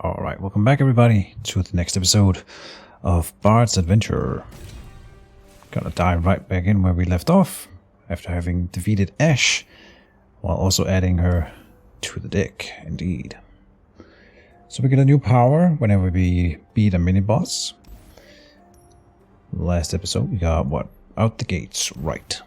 Alright, welcome back everybody to the next episode of Bard's Adventure. Gonna dive right back in where we left off, after having defeated Ash, while also adding her to the deck, indeed. So we get a new power whenever we beat a mini-boss. Last episode we got, what? Out the gates, right.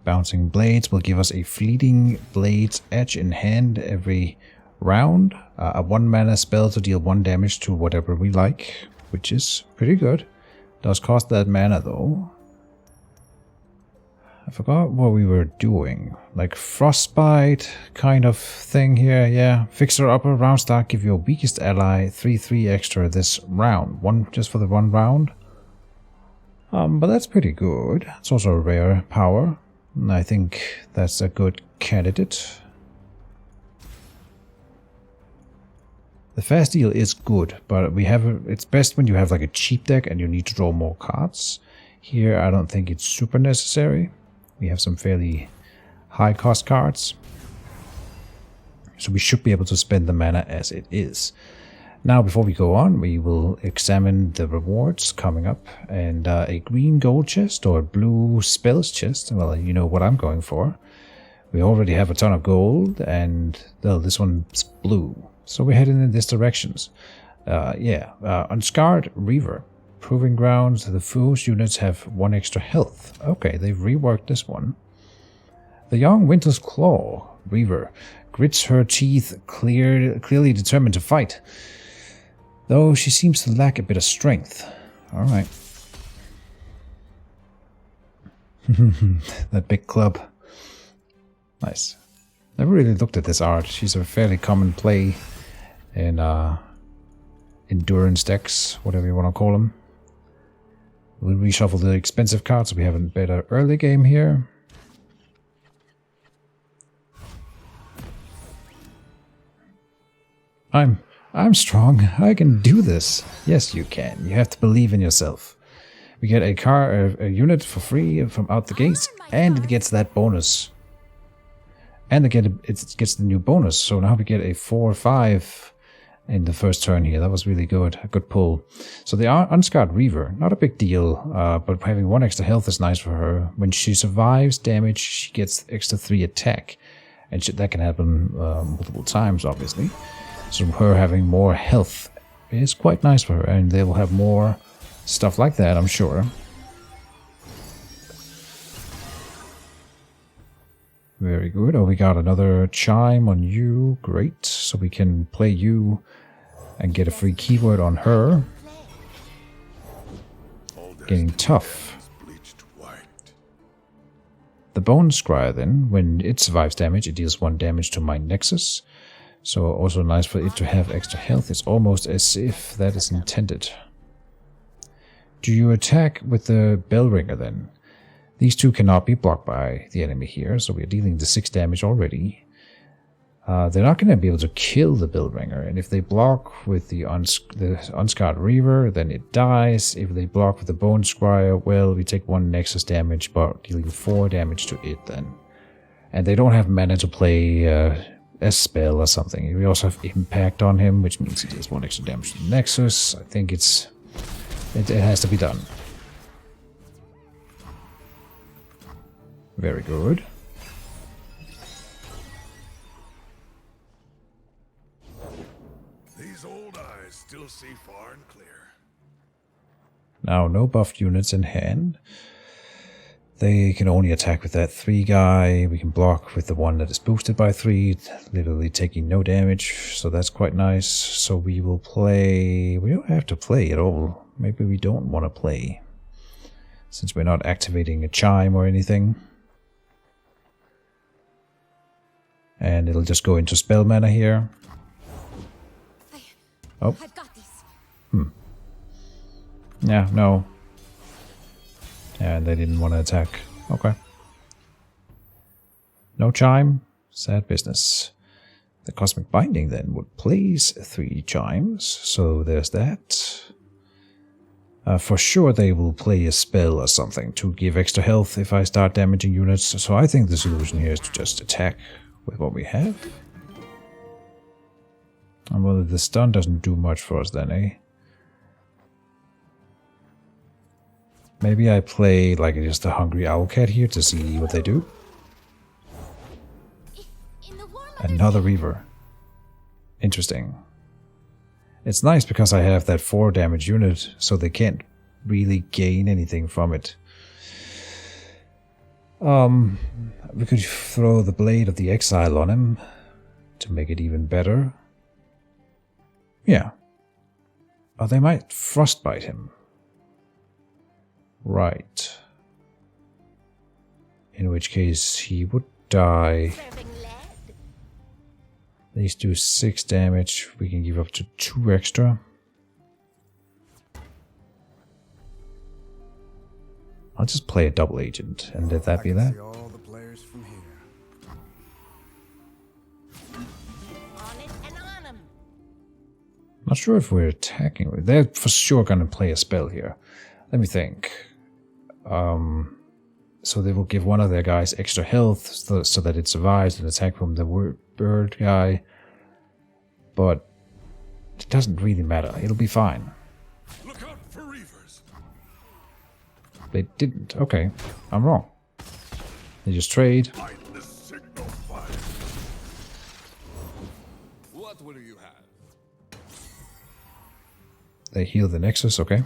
Bouncing Blades will give us a fleeting Blades edge in hand every round. A 1 mana spell to deal 1 damage to whatever we like, which is pretty good. Does cost that mana though. I forgot what we were doing. Like Frostbite kind of thing here, yeah. Fixer upper round start, give your weakest ally 3/3 extra this round. One just for the 1 round. But that's pretty good. It's also a rare power. And I think that's a good candidate. The fast deal is good, but it's best when you have like a cheap deck and you need to draw more cards. Here I don't think it's super necessary. We have some fairly high cost cards. So we should be able to spend the mana as it is. Now before we go on, we will examine the rewards coming up. And a green gold chest or a blue spells chest. Well, you know what I'm going for. We already have a ton of gold and well, this one's blue. So we're heading in this directions. Unscarred Reaver. Proving grounds, the fool's units have 1 extra health. Okay, they've reworked this one. The young Winter's Claw. Reaver. Grits her teeth, clearly determined to fight. Though she seems to lack a bit of strength. Alright. That big club. Nice. Never really looked at this art. She's a fairly common play in endurance decks, whatever you want to call them. We'll reshuffle the expensive cards so we have a better early game here. I'm strong. I can do this. Yes, you can. You have to believe in yourself. We get a unit for free from out the gates, and it gets that bonus. And again, it gets the new bonus. So now we get a 4/5 in the first turn here. That was really good. A good pull. So the Unscarred Reaver, not a big deal, but having 1 extra health is nice for her. When she survives damage, she gets extra 3 attack. And that can happen multiple times, obviously. So her having more health is quite nice for her. And they will have more stuff like that, I'm sure. Very good. Oh, we got another chime on you. Great. So we can play you and get a free keyword on her. Getting tough. The Bone Scryer then, when it survives damage, it deals 1 damage to my Nexus. So also nice for it to have extra health. It's almost as if that is intended. Do you attack with the Bellringer then? These 2 cannot be blocked by the enemy here, so we are dealing the 6 damage already. They're not going to be able to kill the Bellringer, and if they block with the Unscarred Reaver, then it dies. If they block with the Bone Scryer, well, we take 1 Nexus damage, but dealing 4 damage to it then. And they don't have mana to play a spell or something. We also have Impact on him, which means he deals 1 extra damage to the Nexus. I think it has to be done. Very good. These old eyes still see far and clear. Now, no buffed units in hand. They can only attack with that 3 guy. We can block with the one that is boosted by 3, literally taking no damage. So that's quite nice. So we will play... We don't have to play at all. Maybe we don't want to play, since we're not activating a chime or anything. And it'll just go into spell mana here. Oh. Yeah, no. And they didn't want to attack. Okay. No chime. Sad business. The Cosmic Binding then would place 3 chimes. So there's that. For sure they will play a spell or something to give extra health if I start damaging units. So I think the solution here is to just attack with what we have. Well, the stun doesn't do much for us then, eh? Maybe I play like just a hungry owlcat here to see what they do. Another Reaver. Interesting. It's nice because I have that 4 damage unit, so they can't really gain anything from it. We could throw the Blade of the Exile on him to make it even better. Yeah. Oh, they might frostbite him. Right. In which case he would die. These do 6 damage. We can give up to 2 extra. I'll just play a double agent and let that be that. Not sure if we're attacking. They're for sure going to play a spell here. Let me think. So they will give one of their guys extra health so that it survives an attack from the bird guy. But it doesn't really matter. It'll be fine. Look out for reavers. They didn't. Okay, I'm wrong. They just trade. What will you have? They heal the Nexus, okay.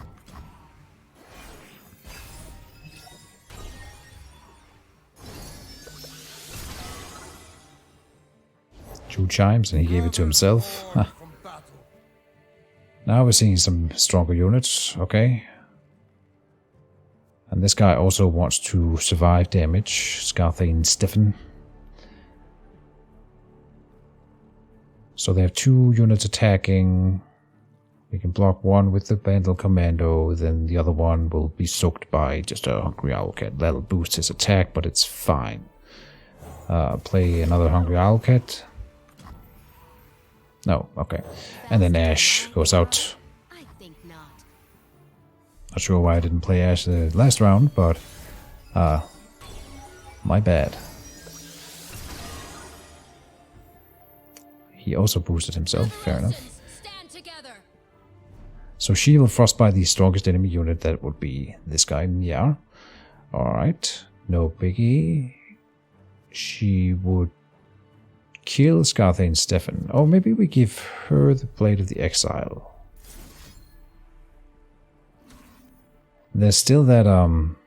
Two chimes and he gave it to himself. Huh. Now we're seeing some stronger units, okay. And this guy also wants to survive damage. Scarthane Stefan. So they have 2 units attacking. We can block one with the Vandal Commando, then the other one will be soaked by just a Hungry Owlcat. That'll boost his attack, but it's fine. Play another Hungry Owlcat. No, okay. And then Ash goes out. I think not. Not sure why I didn't play Ash the last round, but my bad. He also boosted himself, fair enough. So she will frostbite the strongest enemy unit, that would be this guy, yeah. Alright, no biggie. She would kill Scarthane Stefan. Oh, maybe we give her the Blade of the Exile. There's still that, I'm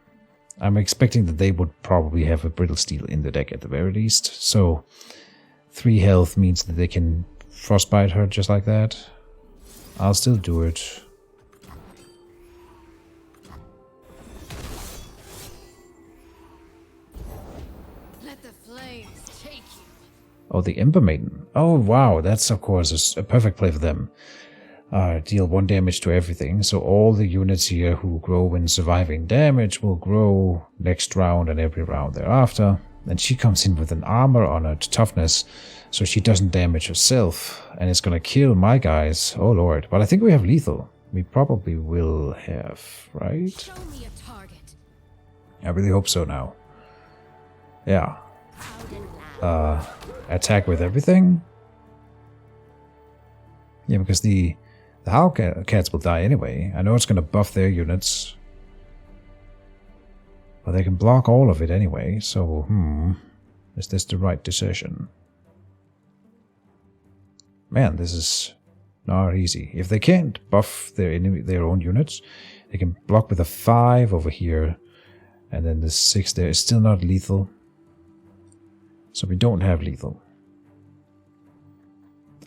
expecting that they would probably have a Brittle Steel in the deck at the very least. So 3 health means that they can frostbite her just like that. I'll still do it. Let the flames take you. Oh, the Ember Maiden. Oh, wow. That's, of course, a perfect play for them. Deal 1 damage to everything. So all the units here who grow when surviving damage will grow next round and every round thereafter. And she comes in with an armor on her toughness, so she doesn't damage herself. And it's gonna kill my guys. Oh, Lord. But I think we have lethal. We probably will have, right? Show me a target. I really hope so now. Yeah. Attack with everything? Yeah, because the Howlcats will die anyway. I know it's going to buff their units. But they can block all of it anyway, so, is this the right decision? Man, this is not easy. If they can't buff their own units, they can block with a 5 over here, and then the 6 there is still not lethal. So we don't have lethal.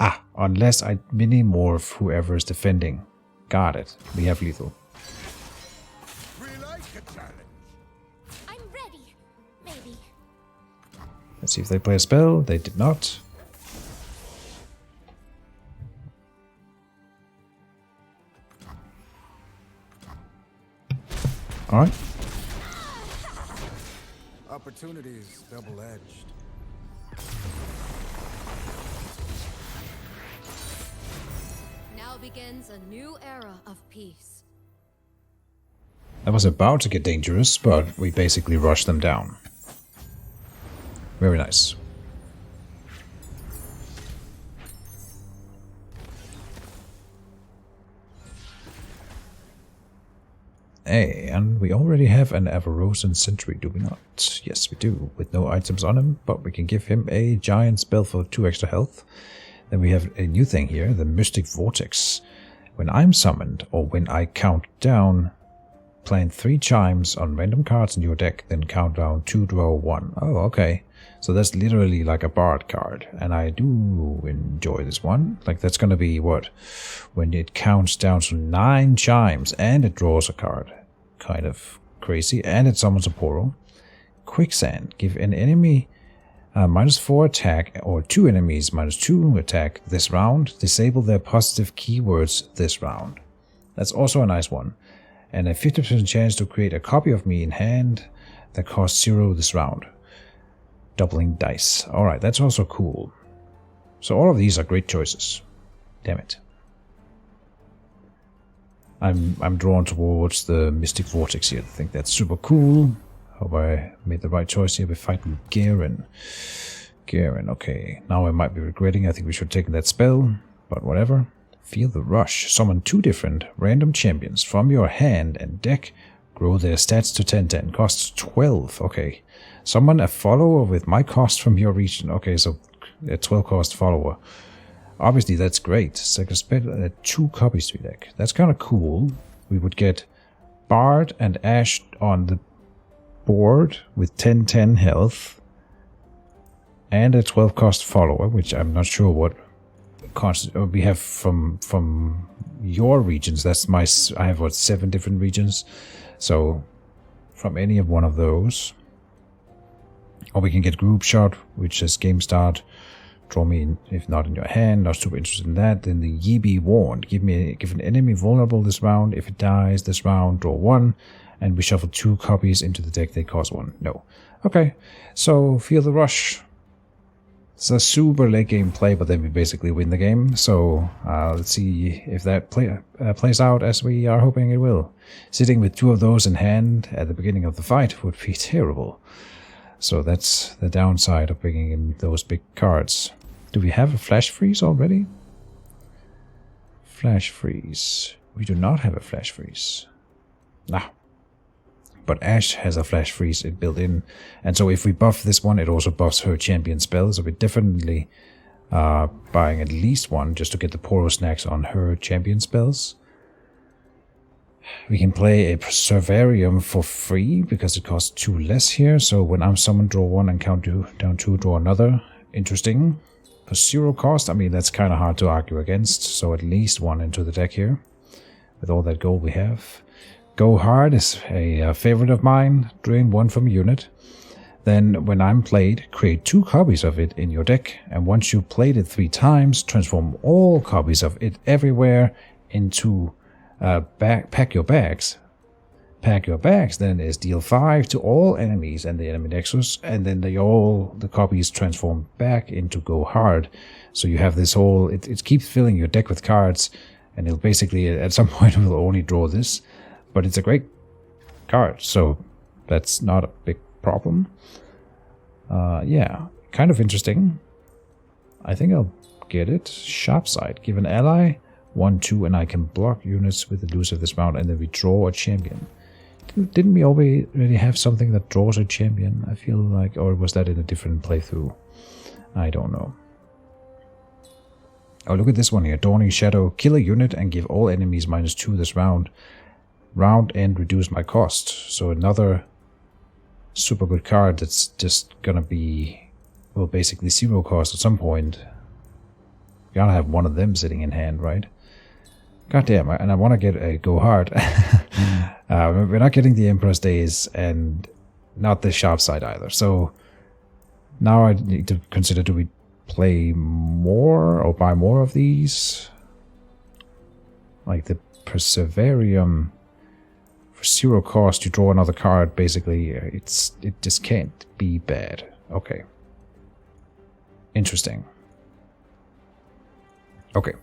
Ah, unless I mini-morph whoever is defending. Got it. We have lethal. We like a challenge. I'm ready. Maybe. Let's see if they play a spell. They did not. Alright. Opportunities double-edged. Now begins a new era of peace. That was about to get dangerous, but we basically rushed them down. Very nice. Hey, and we already have an Avarosan Sentry, do we not? Yes, we do, with no items on him, but we can give him a giant spell for 2 extra health. Then we have a new thing here, the Mystic Vortex. When I'm summoned, or when I count down, plant 3 chimes on random cards in your deck, then count down 2, draw 1. Oh, okay. So that's literally like a bard card, and I do enjoy this one. Like, that's gonna be what? When it counts down to 9 chimes, and it draws a card. Kind of crazy, and it summons a portal. Quicksand. Give an enemy -4 attack, or 2 enemies -2 attack this round. Disable their positive keywords this round. That's also a nice one. And a 50% chance to create a copy of me in hand that costs 0 this round. Doubling dice. Alright, that's also cool. So all of these are great choices. Damn it. I'm drawn towards the Mystic Vortex here. I think that's super cool. Hope I made the right choice here. We're fighting Garen. Garen, okay. Now I might be regretting. I think we should have taken that spell. But whatever. Feel the rush. Summon 2 different random champions from your hand and deck. Grow their stats to 10/10. Costs 12. Okay. Summon a follower with my cost from your region. Okay, so a 12 cost follower. Obviously, that's great. Second spell, 2 copies to your deck. That's kind of cool. We would get Bard and Ash on the board with 10/10 health. And a 12 cost follower, which I'm not sure what cost we have from your regions. That's my... I have, what, 7 different regions? So, from any of one of those. Or we can get Group Shot, which says Game Start. Draw me in, if not in your hand. Not super interested in that. Then the Ye Be Warned. Give an enemy vulnerable this round. If it dies this round, draw 1. And we shuffle 2 copies into the deck. They cost 1. No. Okay. So, Feel the Rush. It's a super late game play, but then we basically win the game. So, let's see if that plays out as we are hoping it will. Sitting with 2 of those in hand at the beginning of the fight would be terrible. So that's the downside of bringing in those big cards. Do we have a Flash Freeze already? Flash Freeze. We do not have a Flash Freeze. Nah. But Ash has a Flash Freeze built in. And so if we buff this one, it also buffs her champion spell. So we're definitely buying at least one just to get the Poro Snacks on her champion spells. We can play a Preservarium for free because it costs 2 less here. So when I'm summoned, draw 1 and count down 2, draw another. Interesting. For 0 cost, I mean, that's kind of hard to argue against. So at least 1 into the deck here with all that gold we have. Go Hard is a favorite of mine. Drain 1 from a unit. Then when I'm played, create 2 copies of it in your deck. And once you've played it 3 times, transform all copies of it everywhere into... pack your bags. Pack your bags then is deal 5 to all enemies and the enemy nexus, and then the copies transform back into Go Hard. So you have this whole... It keeps filling your deck with cards, and it'll basically at some point will only draw this. But it's a great card, so that's not a big problem. Yeah, kind of interesting. I think I'll get it. Sharp Side. Give an ally 1/2, and I can block units with the loose of this round, and then we draw a champion. Didn't we already have something that draws a champion? I feel like, or was that in a different playthrough? I don't know. Oh, look at this one here. Dawning Shadow. Kill a unit and give all enemies -2 this round. Round and reduce my cost. So another super good card that's just gonna be, well, basically 0 cost at some point. You gotta have one of them sitting in hand, right? God damn, and I want to get a Go Hard. We're not getting the Emperor's Days and not the Sharp Side either. So now I need to consider, do we play more or buy more of these? Like the Preservarium, for 0 cost you draw another card. Basically, it just can't be bad. Okay. Interesting. Okay.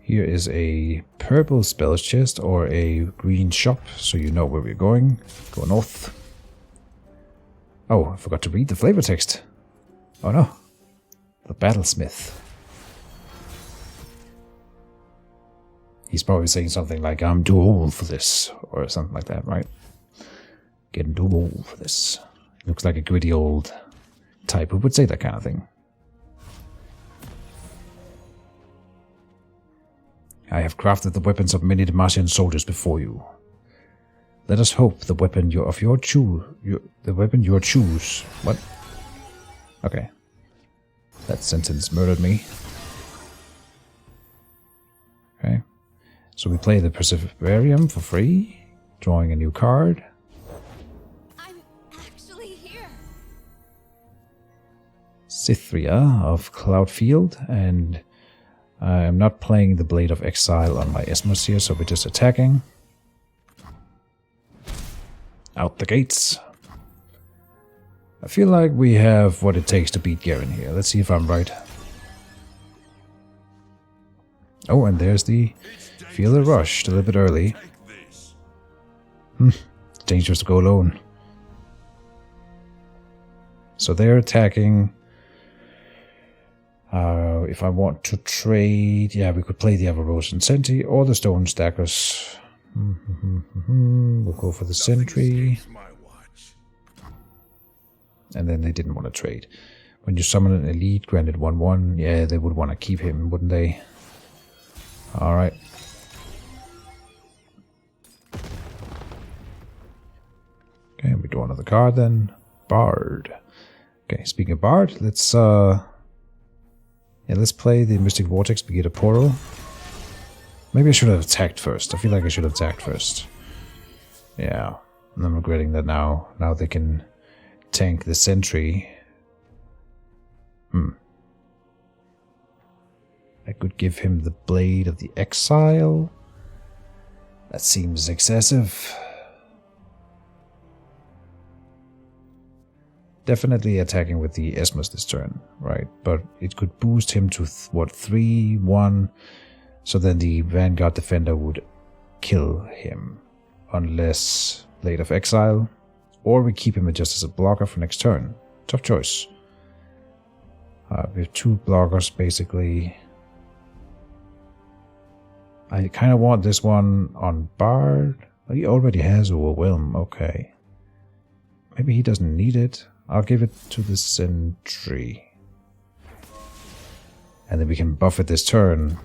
Here is a purple spells chest or a green shop, so you know where we're going. Go north. Oh, I forgot to read the flavor text. Oh no. The Battlesmith. He's probably saying something like, I'm too old for this, or something like that, right? Getting too old for this. Looks like a gritty old type who would say that kind of thing. I have crafted the weapons of many Demacian soldiers before you. Let us hope the weapon you choose. What? Okay. That sentence murdered me. Okay. So we play the Perseverarium for free, drawing a new card. I'm actually here. Cythria of Cloudfield, and I'm not playing the Blade of Exile on my Esmos here, so we're just attacking. Out the gates. I feel like we have what it takes to beat Garen here. Let's see if I'm right. Oh, and there's the Feel the Rush, a little bit early. It's dangerous to go alone. So they're attacking. If I want to trade, yeah, we could play the Avarosan Sentry or the Stone Stackers. We'll go for the Sentry. And then they didn't want to trade. When you summon an elite, granted 1/1, yeah, they would want to keep him, wouldn't they? Alright. Okay, we draw another card then. Bard. Okay, speaking of Bard, let's play the Mystic Vortex, begin a portal. Maybe I should have attacked first. I feel like I should have attacked first. Yeah, I'm regretting that now. Now they can tank the sentry. I could give him the Blade of the Exile. That seems excessive. Definitely attacking with the Esmos this turn, right? But it could boost him to, 3/1. So then the Vanguard Defender would kill him. Unless Blade of Exile. Or we keep him just as a blocker for next turn. Tough choice. We have 2 blockers, basically. I kind of want this one on Bard. Oh, he already has Overwhelm, okay. Maybe he doesn't need it. I'll give it to the Sentry. And then we can buff it this turn,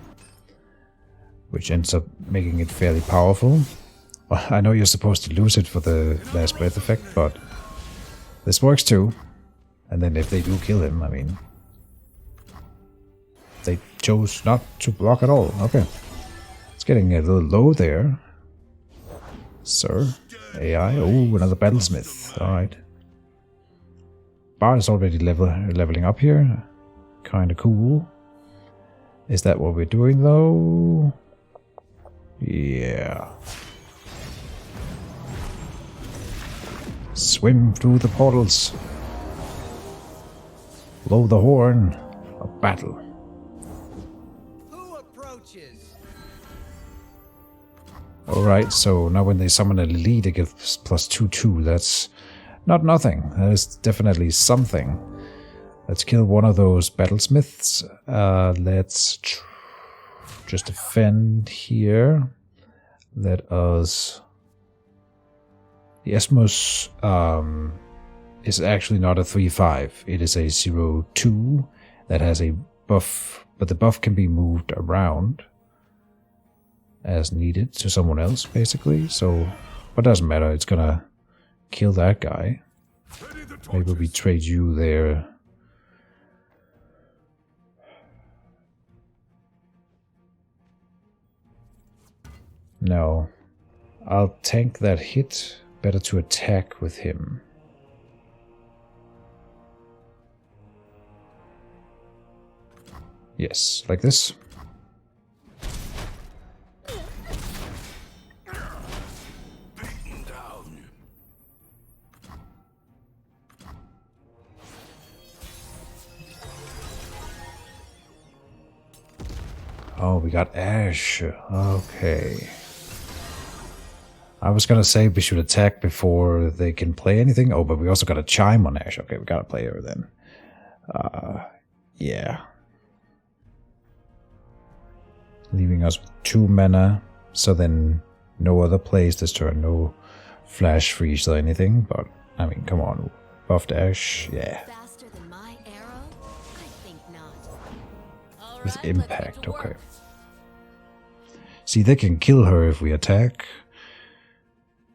which ends up making it fairly powerful. Well, I know you're supposed to lose it for the last breath effect, but this works too. And then if they do kill him, I mean, they chose not to block at all. Okay. It's getting a little low there. Sir. AI. Oh, another Battlesmith. Alright. Bard is already leveling up here. Kinda cool. Is that what we're doing though? Yeah. Swim through the portals. Blow the horn of battle. Who approaches? Alright, so now when they summon an elite, it gives +2/2. That's not nothing. That is definitely something. Let's kill one of those battlesmiths. Let's just defend here. Let us... The Esmos is actually not a 3/5. It is a 0/2 that has a buff, but the buff can be moved around as needed to someone else, basically. So, but it doesn't matter. It's gonna kill that guy. Maybe we trade you there. No. I'll tank that hit. Better to attack with him. Yes, like this. Oh, we got Ash. Okay. I was gonna say we should attack before they can play anything. Oh, but we also got a Chime on Ash. Okay, we gotta play her then. Yeah. leaving us with 2 mana. So then no other plays this turn, no flash freeze or anything. But I mean, come on, buff dash, yeah. Faster than my arrow? I think not. All With right, impact, let's get to okay. work. See, they can kill her if we attack.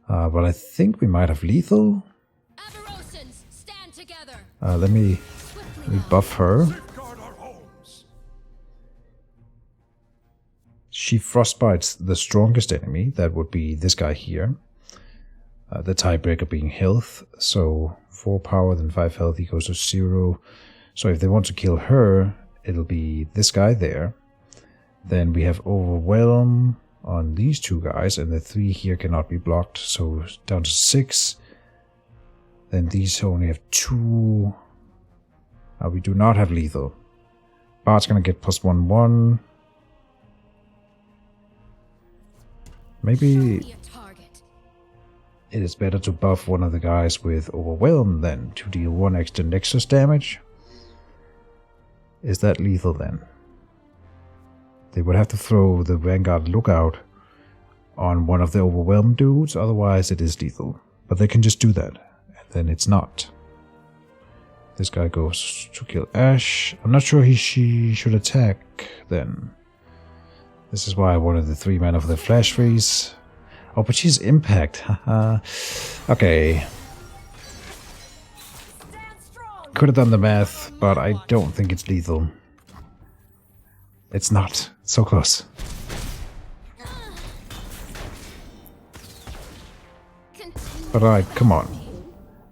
But I think we might have lethal. Avarosans, stand together. Let me buff her. Safeguard our homes. She frostbites the strongest enemy. That would be this guy here. The tiebreaker being health. So 4 power, then 5 health, he goes to 0. So if they want to kill her, it'll be this guy there. Then we have overwhelm on these 2 guys, and the 3 here cannot be blocked, so down to 6. Then these only have 2. We do not have lethal. Bard's gonna get +1/1. Maybe Be a target. it is better to buff one of the guys with overwhelm then to deal 1 extra nexus damage. Is that lethal then? They would have to throw the Vanguard Lookout on one of the overwhelmed dudes, otherwise it is lethal. But they can just do that, and then it's not. This guy goes to kill Ash. I'm not sure she should attack then. This is why I wanted the 3 mana for the flash freeze. Oh, but she's impact. Haha. Okay. Could have done the math, but I don't think it's lethal. It's not. So close. Continue. But alright, come on.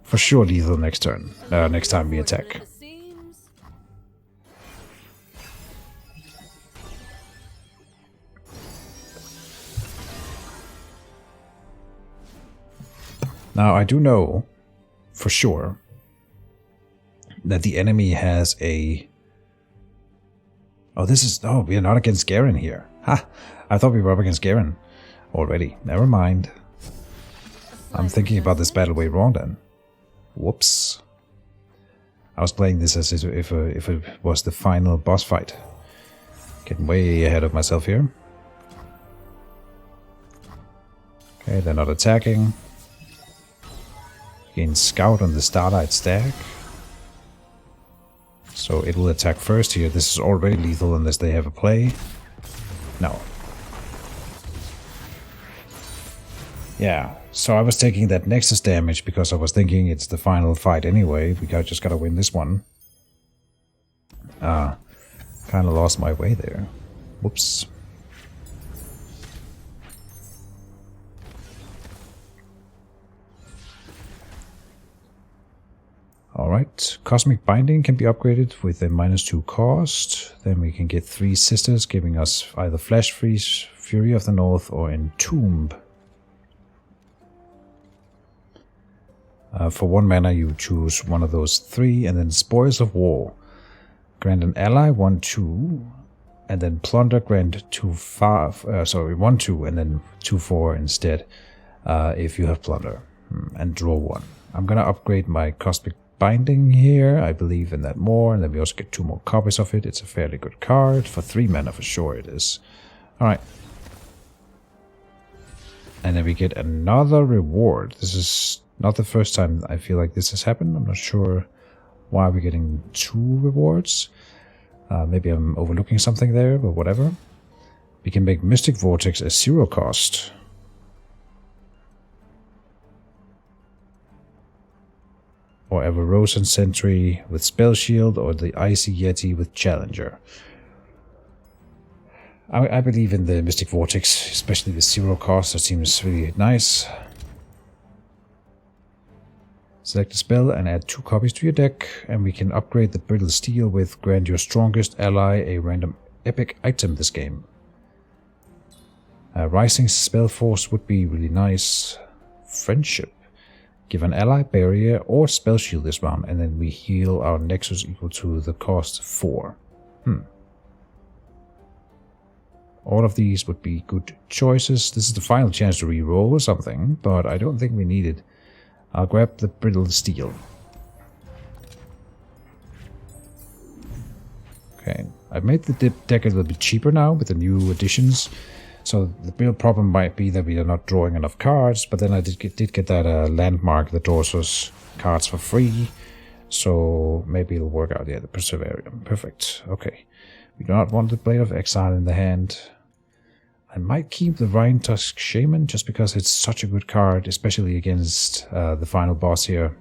For sure lethal next turn. Next time we attack. The seams. Now, I do know for sure that the enemy has a... Oh, this is... Oh, we are not against Garen here. Ha! I thought we were up against Garen already. Never mind. I'm thinking about this battle way wrong then. Whoops. I was playing this as if it was the final boss fight. Getting way ahead of myself here. Okay, they're not attacking. Gain Scout on the Starlight stack. So it will attack first here. This is already lethal unless they have a play. No. Yeah, so I was taking that Nexus damage because I was thinking it's the final fight anyway. We just gotta win this one. Kinda lost my way there. Whoops. Alright, Cosmic Binding can be upgraded with a -2 cost. Then we can get 3 Sisters, giving us either Flash Freeze, Fury of the North, or Entomb. For 1 mana you choose one of those 3, and then Spoils of War. Grant an ally 1/2, and then Plunder grant 1/2, and then 2/4 instead, if you have Plunder. And draw 1. I'm gonna upgrade my Cosmic Binding here. I believe in that more, and then we also get 2 more copies of it. It's a fairly good card. For 3 mana for sure it is. Alright. And then we get another reward. This is not the first time I feel like this has happened. I'm not sure why we're getting 2 rewards. Maybe I'm overlooking something there, but whatever. We can make Mystic Vortex a 0 cost. Or Everosan Sentry with Spell Shield, or the Icy Yeti with Challenger. I believe in the Mystic Vortex, especially the 0 cost. That seems really nice. Select a spell and add 2 copies to your deck, and we can upgrade the Brittle Steel with grant your strongest ally a random epic item this game. Rising Spell Force would be really nice. Friendship. Give an ally barrier or spell shield this round, and then we heal our nexus equal to the cost 4. All of these would be good choices. This is the final chance to reroll something, but I don't think we need it. I'll grab the Brittle Steel. Okay, I made the deck a little bit cheaper now with the new additions. So the real problem might be that we are not drawing enough cards, but then I did get that landmark that draws us cards for free. So maybe it'll work out. Yeah, the Perseverance. Perfect. Okay. We do not want the Blade of Exile in the hand. I might keep the Rhine Tusk Shaman just because it's such a good card, especially against the final boss here.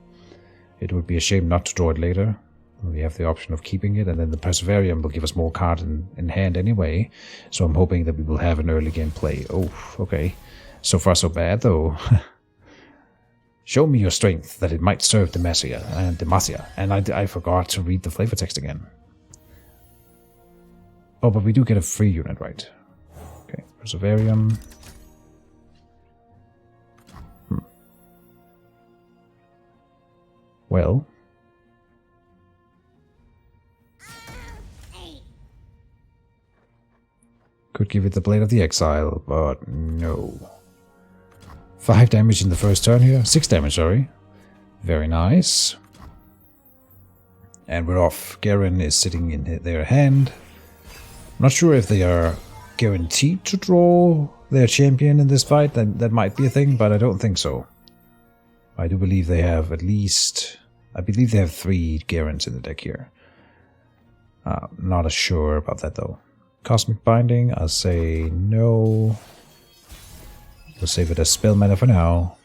It would be a shame not to draw it later. We have the option of keeping it, and then the Perseverance will give us more cards in hand anyway. So I'm hoping that we will have an early game play. Oh, okay. So far so bad though. Show me your strength, that it might serve Demacia. And I forgot to read the flavor text again. Oh, but we do get a free unit, right? Okay, Perseverance. Well. Could give it the Blade of the Exile, but no. 5 damage in the first turn here. 6 damage, sorry. Very nice. And we're off. Garen is sitting in their hand. I'm not sure if they are guaranteed to draw their champion in this fight. That might be a thing, but I don't think so. I do believe they have at least... I believe they have 3 Garens in the deck here. Not as sure about that though. Cosmic Binding, I'll say no. We'll save it as spell mana for now.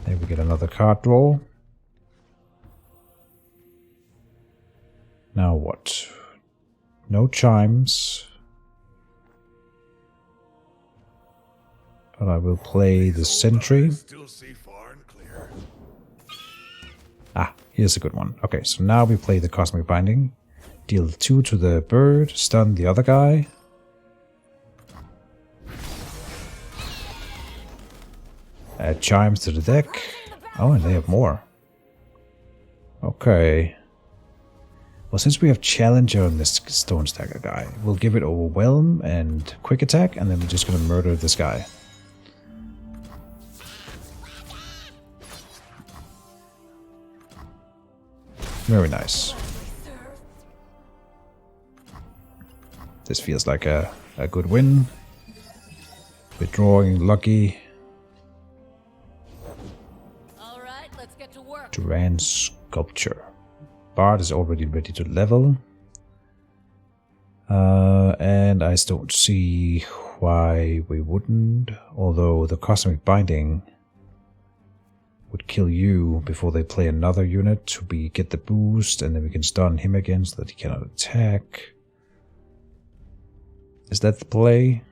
There we get another card draw. Now what? No chimes. But I will play the Sentry. Ah, here's a good one. Okay, so now we play the Cosmic Binding. Deal 2 to the bird, stun the other guy. Add chimes to the deck. Oh, and they have more. Okay. Well, since we have Challenger on this Stone Stacker guy, we'll give it Overwhelm and Quick Attack, and then we're just gonna murder this guy. Very nice. This feels like a good win. Withdrawing lucky. Alright, let's get to work. Duran Sculpture. Bard is already ready to level. And I don't see why we wouldn't. Although the Cosmic Binding would kill you before they play another unit to get the boost, and then we can stun him again so that he cannot attack. Is that the play?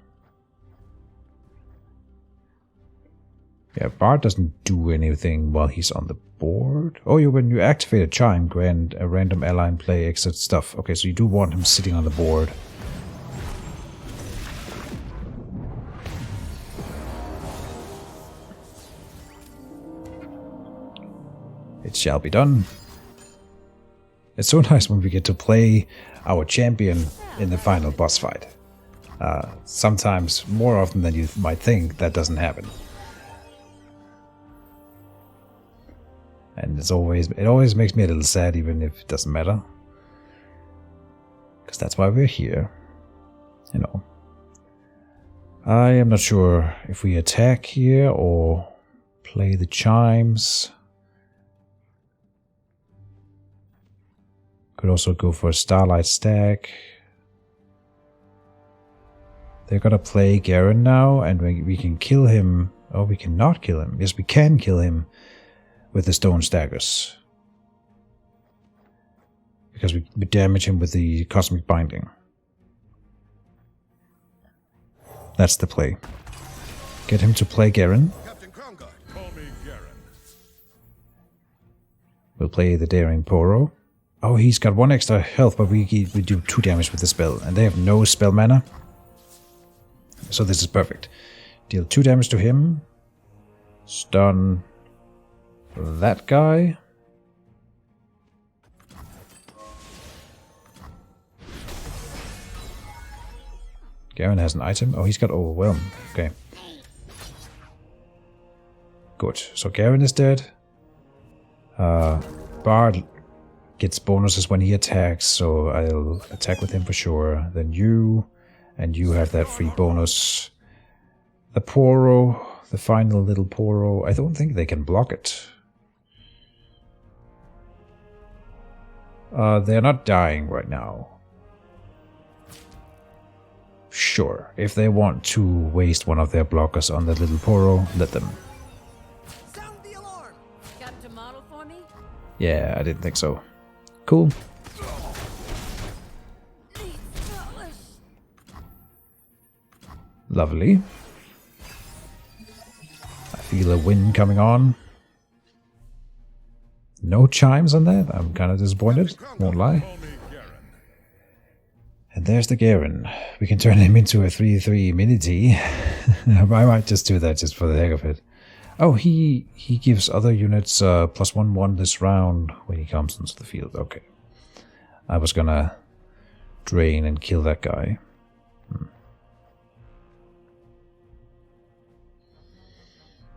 Yeah, Bard doesn't do anything while he's on the board. Oh, when you activate a chime, grant a random ally and play extra stuff. Okay, so you do want him sitting on the board. It shall be done. It's so nice when we get to play our champion in the final boss fight. Sometimes, more often than you might think, that doesn't happen. And it always makes me a little sad, even if it doesn't matter. Because that's why we're here. You know. I am not sure if we attack here or play the chimes. Could also go for a Starlight Stack. They're gonna play Garen now, and we can kill him. Oh, we cannot kill him. Yes, we can kill him with the Stone Staggers. Because we damage him with the Cosmic Binding. That's the play. Get him to play Garen. We'll play the Daring Poro. Oh, he's got 1 extra health, but we do 2 damage with the spell, and they have no spell mana. So this is perfect. Deal 2 damage to him. Stun that guy. Garen has an item. Oh, he's got Overwhelm. Okay. Good. So Garen is dead. Bard gets bonuses when he attacks, so I'll attack with him for sure. Then you, and you have that free bonus. The Poro, the final little Poro, I don't think they can block it. They're not dying right now. Sure, if they want to waste one of their blockers on the little Poro, let them. Sound the alarm! Kept a model for me? Yeah, I didn't think so. Cool. Lovely. I feel a wind coming on. No chimes on that? I'm kind of disappointed, won't lie. And there's the Garen. We can turn him into a 3-3 mini-T. I might just do that just for the heck of it. Oh, he gives other units +1/1 this round when he comes into the field. Okay. I was gonna drain and kill that guy.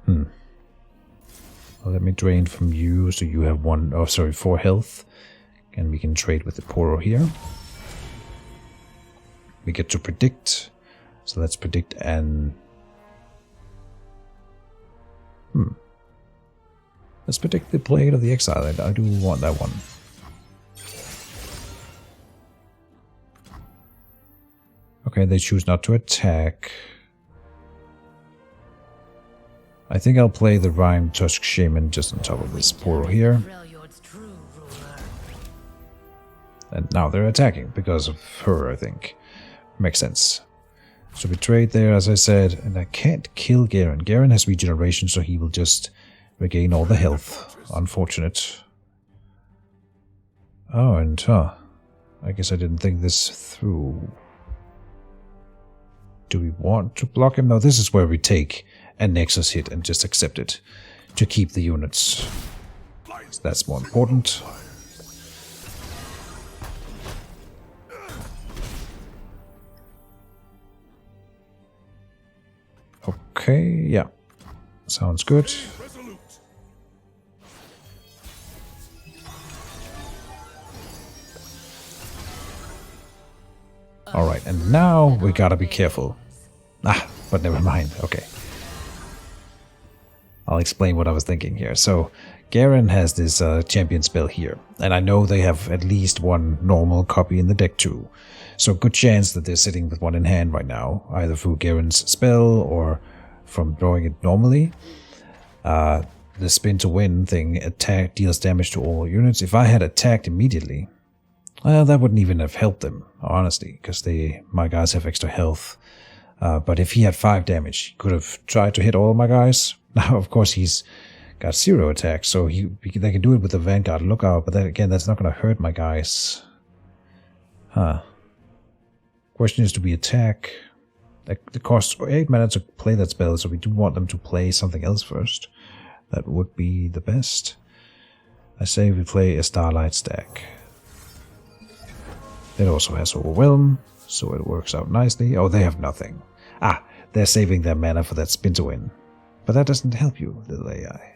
Well, let me drain from you so you have 4 health. And we can trade with the Poro here. We get to predict. So let's predict and... Let's predict the Blade of the Exile. I do want that one. Okay, they choose not to attack. I think I'll play the Rhyme Tusk Shaman just on top of this Poro here. And now they're attacking because of her, I think. Makes sense. So we trade there, as I said, and I can't kill Garen. Garen has regeneration, so he will just regain all the health. Unfortunate. Oh, and I guess I didn't think this through. Do we want to block him? No, this is where we take a Nexus hit and just accept it to keep the units. So that's more important. Okay, yeah. Sounds good. Alright, and now we gotta be careful. But never mind. Okay. I'll explain what I was thinking here. So, Garen has this champion spell here, and I know they have at least one normal copy in the deck too. So good chance that they're sitting with one in hand right now, either through Garen's spell or from drawing it normally. The spin to win thing deals damage to all units. If I had attacked immediately, well, that wouldn't even have helped them, honestly, because my guys have extra health. But if he had 5 damage, he could have tried to hit all my guys. Now, of course, he's got 0 attacks, so they can do it with the Vanguard Lookout, but then again, that's not going to hurt my guys. Question is, do we attack? It costs 8 mana to play that spell, so we do want them to play something else first. That would be the best. I say we play a Starlight stack. It also has Overwhelm, so it works out nicely. Oh, they have nothing. They're saving their mana for that spin to win. But that doesn't help you, little AI.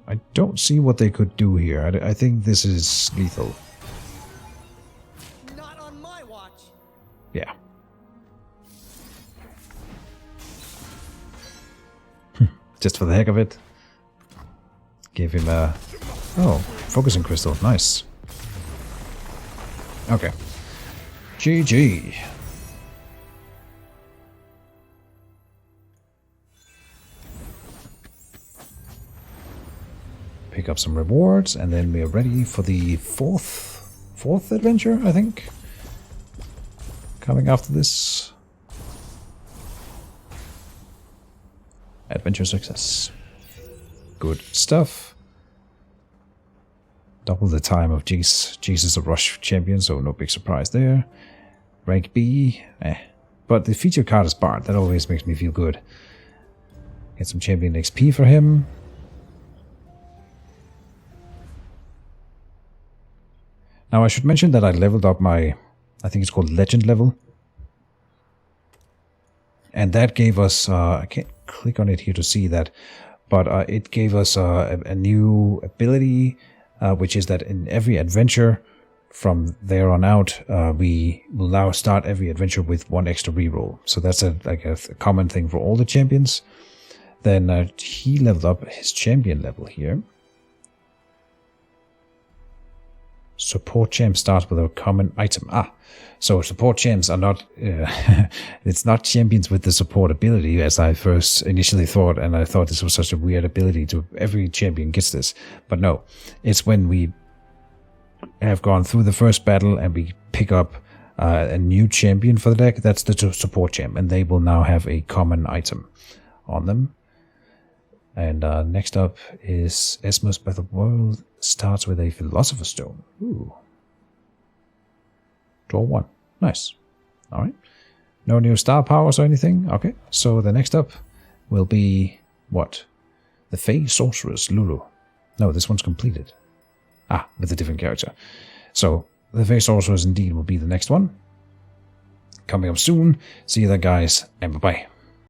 I don't see what they could do here. I think this is lethal. Not on my watch. Yeah. Just for the heck of it. Give him a... Oh, focusing crystal. Nice. Okay. GG. Pick up some rewards, and then we are ready for the fourth adventure, I think. Coming after this. Adventure success. Good stuff. Double the time of Jace. Jace is a rush champion, so no big surprise there. Rank B, But the featured card is Bard. That always makes me feel good. Get some champion XP for him. Now I should mention that I leveled up my, I think it's called Legend level. And that gave us, I can't click on it here to see that, but it gave us a new ability, which is that in every adventure from there on out, we will now start every adventure with 1 extra reroll. So that's a common thing for all the champions. Then he leveled up his champion level here. Support champ starts with a common item. So support champs are not, it's not champions with the support ability as I first initially thought, and I thought this was such a weird ability to every champion gets this. But no, it's when we have gone through the first battle and we pick up a new champion for the deck, that's the support champ, and they will now have a common item on them. And next up is Esmos Battle World. Starts with a Philosopher's Stone. Ooh. Draw 1. Nice. Alright. No new star powers or anything? Okay. So the next up will be what? The Fey Sorceress, Lulu. No, this one's completed. With a different character. So the Fey Sorceress indeed will be the next one. Coming up soon. See you there, guys, and bye-bye.